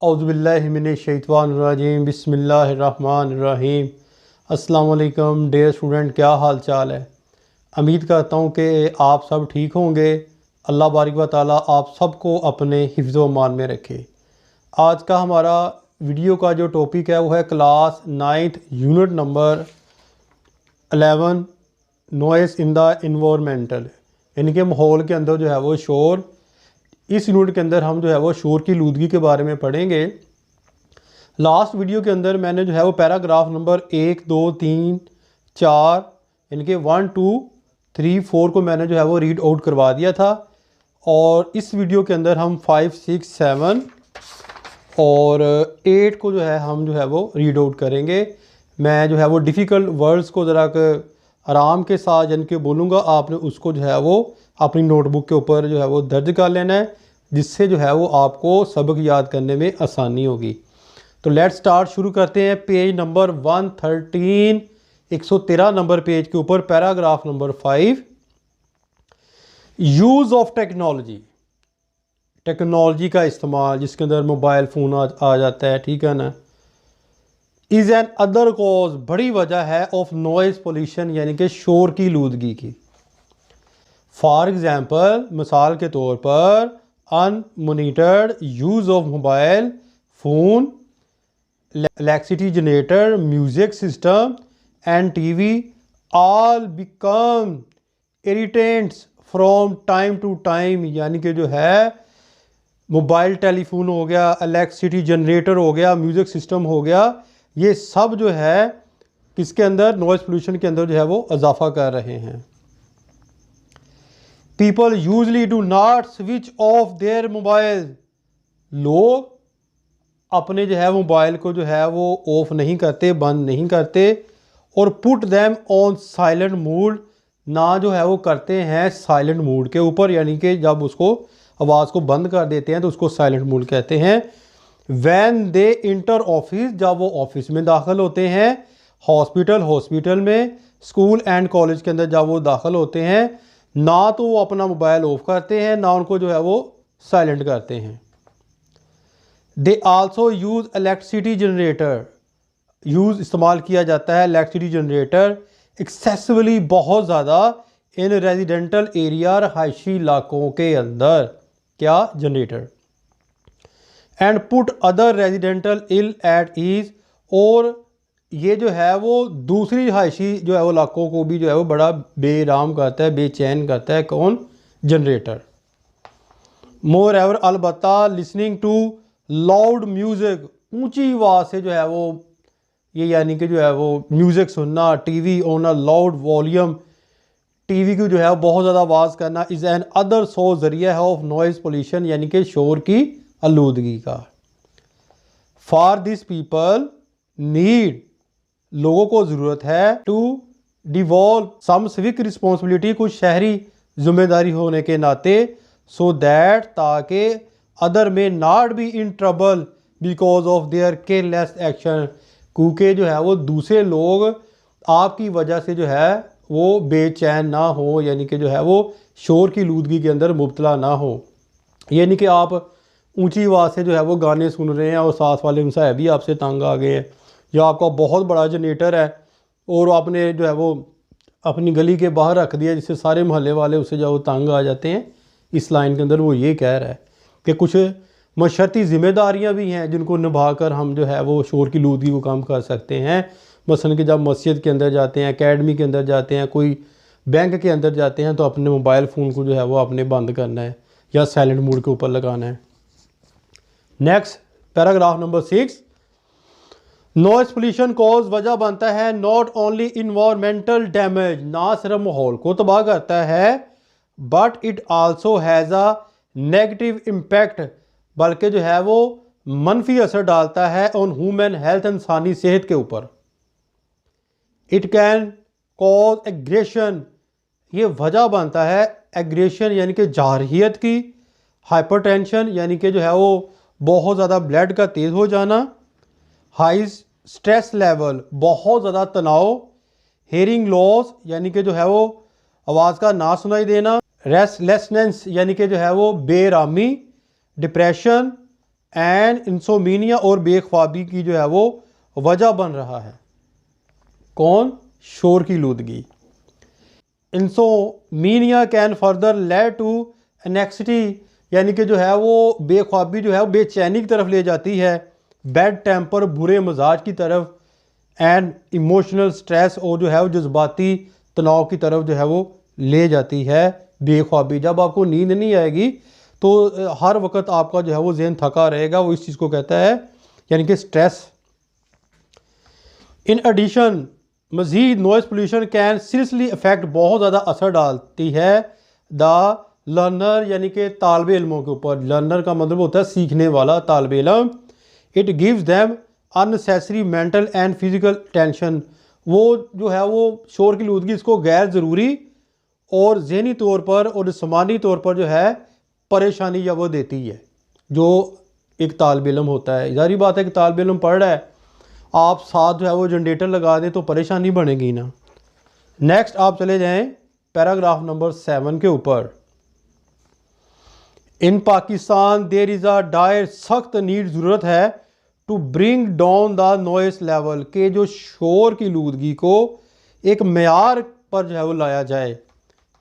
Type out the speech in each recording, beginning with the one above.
औज़ुबिल्लाहिमिनश्शैतानिर्रजीम बिस्मिल्लाहिर्रहमानिर्रहीम। अस्सलाम वालेकुम डियर स्टूडेंट, क्या हाल चाल है। उम्मीद करता हूँ कि आप सब ठीक होंगे। अल्लाह बारिक व ताला आप सबको अपने हिफ्ज़ व अमान में रखे। आज का हमारा वीडियो का जो टॉपिक है वो है class 9th unit number 11 noise in the environmental, यानी कि माहौल के अंदर जो है वो शोर। इस यूनिट के अंदर हम जो है वो शोर की आलूदगी के बारे में पढ़ेंगे। लास्ट वीडियो के अंदर मैंने जो है वो पैराग्राफ नंबर 1, 2, 3, 4 यानी कि 1, 2, 3, 4 को मैंने जो है वो रीड आउट करवा दिया था। और इस वीडियो के अंदर हम 5, 6, 7 और 8 को जो है हम जो है वो रीड आउट करेंगे। मैं जो है वो डिफ़िकल्ट वर्ड्स को ज़रा आराम के साथ यानी कि बोलूँगा, आपने उसको जो है वो अपनी नोटबुक के ऊपर जो है वो दर्ज कर लेना है, जिससे जो है वो आपको सबक याद करने में आसानी होगी। तो लेट्स स्टार्ट, शुरू करते हैं। पेज नंबर 113, 113 नंबर पेज के ऊपर paragraph number 5, use of technology. Technology का इस्तेमाल, जिसके अंदर मोबाइल फ़ोन आ जाता है, ठीक है ना। इज़ एन अदर कॉज, बड़ी वजह है, ऑफ नॉइज़ पोल्यूशन यानी कि शोर की आलूदगी की। फॉर एग्ज़ाम्पल, मिसाल के तौर पर, unmonitored use of mobile phone, electricity generator, music system and TV all become irritants from time to time. यानी कि जो है मोबाइल टेलीफोन हो गया, इलेक्ट्रिसिटी जनरेटर हो गया, म्यूज़िक सिस्टम हो गया, ये सब जो है किसके अंदर, नॉइज़ पोल्यूशन के अंदर जो है वो इजाफा कर रहे हैं। People usually do not switch of their mobile, लोग अपने जो है मोबाइल को जो है वो ऑफ नहीं करते, बंद नहीं करते। और put them on silent mode, ना जो है वो करते हैं साइलेंट मोड के ऊपर, यानी कि जब उसको आवाज़ को बंद कर देते हैं तो उसको साइलेंट मोड कहते हैं। वैन दे इंटर ऑफिस, जब वो ऑफिस में दाखिल होते हैं, हॉस्पिटल में, स्कूल एंड कॉलेज के अंदर जब वो दाखिल होते हैं, ना तो वो अपना मोबाइल ऑफ करते हैं, ना उनको जो है वो साइलेंट करते हैं। They also use electricity generator, इस्तेमाल किया जाता है इलेक्ट्रिसिटी जनरेटर एक्सेसिवली, बहुत ज़्यादा, इन रेजिडेंटल एरिया, रहायशी इलाकों के अंदर, क्या, generator. And put other residential ill at ease, और ये जो है वो दूसरी रहायशी जो है वो इलाकों को भी जो है वो बड़ा बेराम करता है, बेचैन करता है। कौन, जनरेटर। मोर एवर, अलबत्ता, लिसनिंग टू लाउड म्यूज़िक, ऊंची आवाज़ से जो है वो ये यानी कि जो है वो म्यूज़िक सुनना, TV on a loud volume, TV की जो है बहुत ज़्यादा आवाज़ करना, इज़ एन अदर सोर्स, ज़रिया है, ऑफ नॉइज़ पोल्यूशन यानी कि शोर की आलूदगी का। फॉर दिस पीपल नीड, लोगों को ज़रूरत है, to devolve some civic responsibility, कुछ शहरी जिम्मेदारी होने के नाते, सो दैट, ताकि, other may not be in trouble because of their careless action, क्योंकि जो है वो दूसरे लोग आपकी वजह से जो है वो बेचैन ना हो, यानी कि जो है वो शोर की आलूदगी के अंदर मुब्तला ना हो। यानी कि आप ऊंची आवाज़ से जो है वो गाने सुन रहे हैं और साथ वाले उनसे भी आपसे तंग आ गए हैं, या आपका बहुत बड़ा जनरेटर है और आपने जो है वो अपनी गली के बाहर रख दिया, जिससे सारे मोहल्ले वाले उससे जो तंग आ जाते हैं। इस लाइन के अंदर वो ये कह रहा है कि कुछ मशर्ती ज़िम्मेदारियां भी हैं जिनको निभा कर हम जो है वो शोर की आलूदगी को कम कर सकते हैं। मसलन कि जब मस्जिद के अंदर जाते हैं, एकेडमी के अंदर जाते हैं, कोई बैंक के अंदर जाते हैं, तो अपने मोबाइल फ़ोन को जो है वो आपने बंद करना है या साइलेंट मोड के ऊपर लगाना है। Next, paragraph number 6, noise pollution cause, वजह बनता है, नॉट ओनली इन्वायरमेंटल डैमेज, ना सिर्फ माहौल को तबाह करता है, but it also has a negative impact, बल्कि जो है वो मनफी असर डालता है ऑन ह्यूमन हेल्थ, इंसानी सेहत के ऊपर। इट कैन कॉज एग्रेशन, ये वजह बनता है एग्रेशन यानी कि जारहियत की, हाइपरटेंशन यानी कि जो है वो बहुत ज़्यादा ब्लड का तेज़ हो जाना, हाई स्ट्रेस लेवल, बहुत ज़्यादा तनाव, हेयरिंग लॉस यानी कि जो है वो आवाज़ का ना सुनाई देना, रेस्टलेसनेस यानी कि जो है वो बेरामी, डिप्रेशन एंड इंसोमीनिया और बेख्वाबी की जो है वो वजह बन रहा है। कौन? शोर की लूदगी। Insomnia can further lead to anxiety, यानी कि जो है वो बेख्वाबी जो है वो बेचैनी की तरफ ले जाती है, बैड टेम्पर बुरे मजाज की तरफ, एंड इमोशनल स्ट्रेस और जो है वो जज्बाती तनाव की तरफ जो है वो ले जाती है बेख्वाबी। जब आपको नींद नहीं आएगी तो हर वक्त आपका जो है वो जहन थका रहेगा, वो इस चीज़ को कहता है यानी कि स्ट्रेस। इन एडिशन मज़ीद noise pollution can seriously affect, बहुत ज़्यादा असर डालती है द लर्नर यानी कि तालब इल्मों के ऊपर। लर्नर का मतलब होता है सीखने वाला, तालब इल्म। It gives them unnecessary mental and physical tension, वो जो है वो शोर की लूदगी इसको गैर ज़रूरी और जहनी तौर पर और जिस्मानी तौर पर जो है परेशानी या वो देती है जो एक तालब इल्म होता है। ज़ाहिर बात है कि तालब इल्म पढ़ रहा है, आप साथ जो है वो जनरेटर लगा दें तो परेशानी बनेगी ना। नेक्स्ट आप चले जाएं पैराग्राफ नंबर 7 के ऊपर। In Pakistan there is a dire, सख्त नीड ज़रूरत है to bring down the noise level, के जो शोर की लूदगी को एक मेयार पर जो है वो लाया जाए।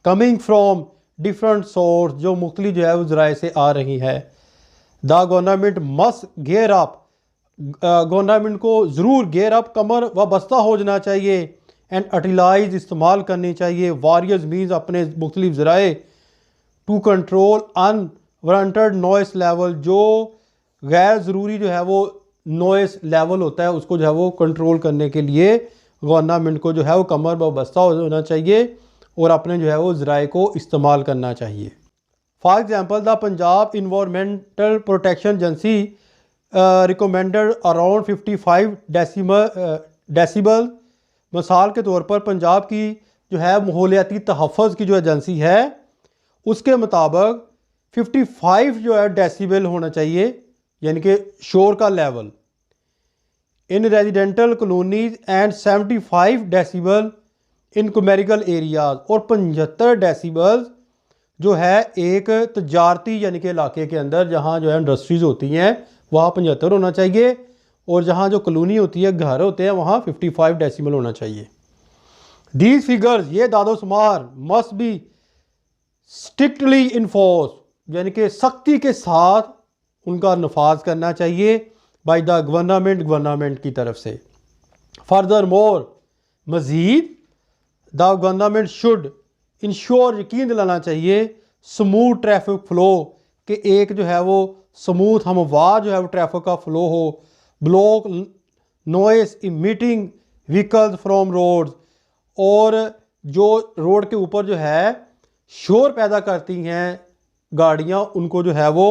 कमिंग फ्रॉम डिफरेंट सोर्स, जो मुख्तलिफ जो है वो ज़राए से आ रही है। The government must gear up, government को ज़रूर गेयर अप कमर व बस्ता हो जाना चाहिए, एंड अटिलाइज इस्तेमाल करनी चाहिए वारियस मीन्स अपने मुख्तलिफ ज़राए to control unwanted noise level, जो गैर ज़रूरी जो है वो नॉइस लेवल होता है उसको जो है वो कंट्रोल करने के लिए गवर्नमेंट को जो है वो कमर व बस्ता होना चाहिए और अपने जो है वो ज़राए को इस्तेमाल करना चाहिए। For example the Punjab environmental protection agency recommended around 55 decibel. मिसाल के तौर पर पंजाब की जो है माहौलियाती तहफ़्फ़ुज़ की जो एजेंसी है उसके मुताबिक 55 जो है डेसिबल होना चाहिए, यानी कि शोर का level in residential colonies and 75 decibel in commercial areas, और 75 डेसिबल जो है एक तजारती यानी कि इलाके के अंदर जहाँ जो है इंडस्ट्रीज़ होती हैं वहाँ 75 होना चाहिए, और जहाँ जो कॉलोनी होती है घर होते हैं वहाँ 55 डेसिबल होना चाहिए। दीज फिगर्स, ये दादो शुमार मस्ट बी स्ट्रिक्टली इन्फोर्स, यानी कि सख्ती के साथ उनका नफाज करना चाहिए बाय द गवर्नमेंट की तरफ से। फर्दर मोर, मज़ीद द गवर्नमेंट शुड इंश्योर, यकीन दिलाना चाहिए स्मूथ ट्रैफिक फ़्लो, कि एक जो है वो स्मूथ हमवार जो है वो ट्रैफिक का फ़्लो हो। Block noise emitting vehicles from roads, और जो रोड के ऊपर जो है शोर पैदा करती हैं गाड़ियाँ उनको जो है वो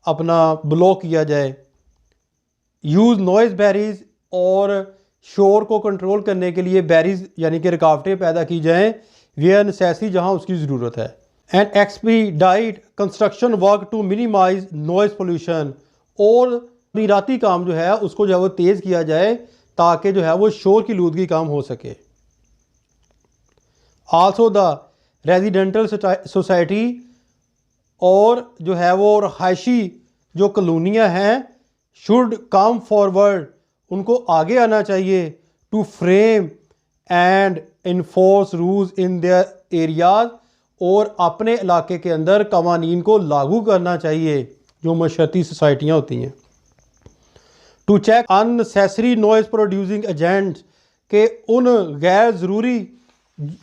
अपना ब्लॉक किया जाए। यूज़ नॉइस बैरीज, और शोर को कंट्रोल करने के लिए बैरीज यानी कि रुकावटें पैदा की जाएँ वेयर नेसेसरी, जहाँ उसकी ज़रूरत है। And expedite construction work to minimise noise pollution, और मीराती काम जो है उसको जो है वो तेज़ किया जाए ताकि जो है वो शोर की लूदगी कम हो सके। आल्सो द रेजिडेंटल सोसाइटी, और जो है वो रहायशी जो कॉलोनियाँ हैं शुड कम फॉरवर्ड, उनको आगे आना चाहिए to frame and enforce rules in their areas, और अपने इलाके के अंदर कवानीन को लागू करना चाहिए जो मशरती सोसाइटियाँ होती हैं। To check unnecessary noise producing agents, के उन गैर ज़रूरी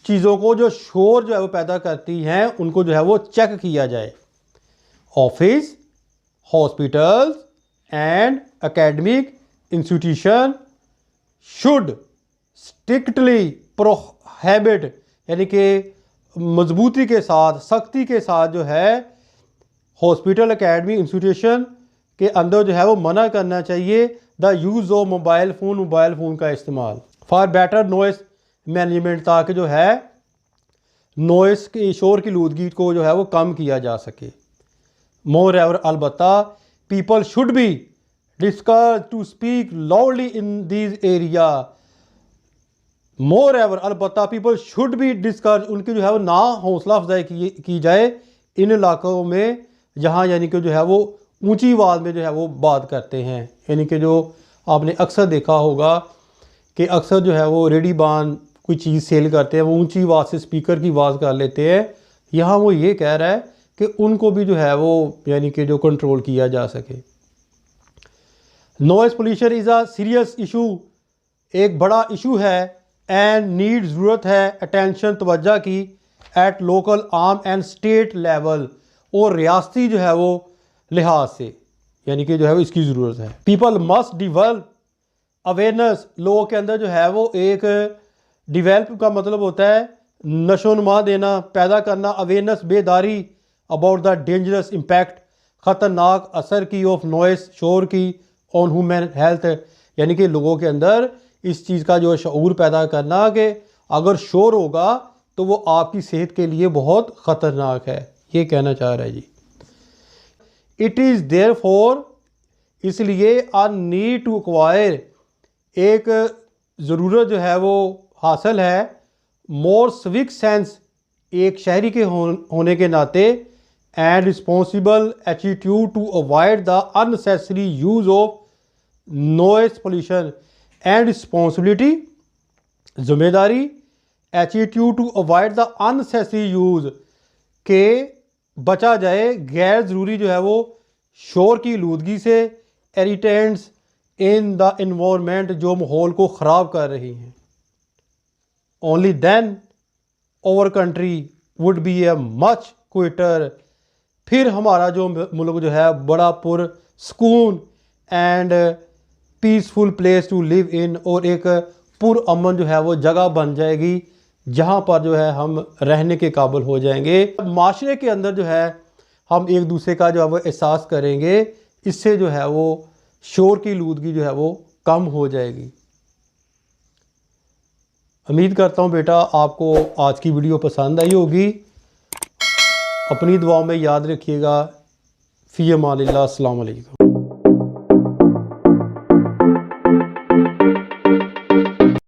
चीज़ों को जो शोर जो है वो पैदा करती हैं उनको जो है वो चेक किया जाए। Office, hospitals and academic institution should strictly prohibit, यानी कि मजबूती के साथ सख्ती के साथ जो है हॉस्पिटल एकेडमी इंस्टीट्यूशन के अंदर जो है वो मना करना चाहिए the use of mobile phone का इस्तेमाल फॉर बेटर नॉइस मैनेजमेंट, ताकि जो है नॉइस के शोर की लूदगी को जो है वो कम किया जा सके। मोर एवर अलबत्ता people should be discuss to speak loudly in these area. Moreover अलबत्ता पीपल शुड बी डिस्कस, उनकी जो है वो ना हौसला अफजाई की जाए इन इलाकों में जहाँ यानी कि जो है वो ऊंची आवाज़ में जो है वो बात करते हैं। यानी कि जो आपने अक्सर देखा होगा कि अक्सर जो है वो रेडीबान कोई चीज़ सेल करते हैं, वो ऊंची आवाज़ से स्पीकर की आवाज़ कर लेते हैं। यहाँ वो ये कह रहा है कि उनको भी जो है वो यानी कि जो कंट्रोल किया जा सके। Noise pollution is a serious issue, एक बड़ा इशू है, एंड नीड ज़रूरत है अटेंशन तवज्जो की at local arm and state level, और रियासती जो है वो लिहाज से यानी कि जो है वो इसकी ज़रूरत है। पीपल मस्ट डिवेल्प अवेयरनेस, लोगों के अंदर जो है वो एक डिवेल्प का मतलब होता है नशोनुमा देना, पैदा करना, अवेयरनेस बेदारी अबाउट द डेंजरस इम्पैक्ट, ख़तरनाक असर की ऑफ नॉइस, शोर की, ऑन ह्यूमन हेल्थ, यानी कि लोगों के अंदर इस चीज़ का जो शऊर पैदा करना कि अगर शोर होगा तो वो आपकी सेहत के लिए बहुत ख़तरनाक है, ये कहना चाह रहा है जी। इट इज़ देयर फॉर, इसलिए आ नीड टू एक्वायर, एक ज़रूरत जो है वो हासिल है, मोर सिविक सेंस, एक शहरी के होने के नाते, and responsible attitude to avoid the unnecessary use of noise pollution, and responsibility, जिम्मेदारी, attitude to avoid the unnecessary use, के बचा जाए गैर ज़रूरी जो है वो शोर की आलूदगी से, इरिटेंट्स इन द इन्वायरमेंट, जो माहौल को ख़राब कर रही हैं। Only then our country would be a much quieter, फिर हमारा जो मुल्क जो है बड़ा पुरसकून and peaceful place to live in, और एक पुरअमन जो है वो जगह बन जाएगी जहाँ पर जो है हम रहने के काबिल हो जाएंगे। माशरे के अंदर जो है हम एक दूसरे का जो है वो एहसास करेंगे, इससे जो है वो शोर की आलूदगी जो है वो कम हो जाएगी। उम्मीद करता हूँ बेटा आपको आज की वीडियो पसंद आई होगी। अपनी दुआओं में याद रखिएगा। फ़ी अमानिल्लाह, अस्सलाम वालेकुम।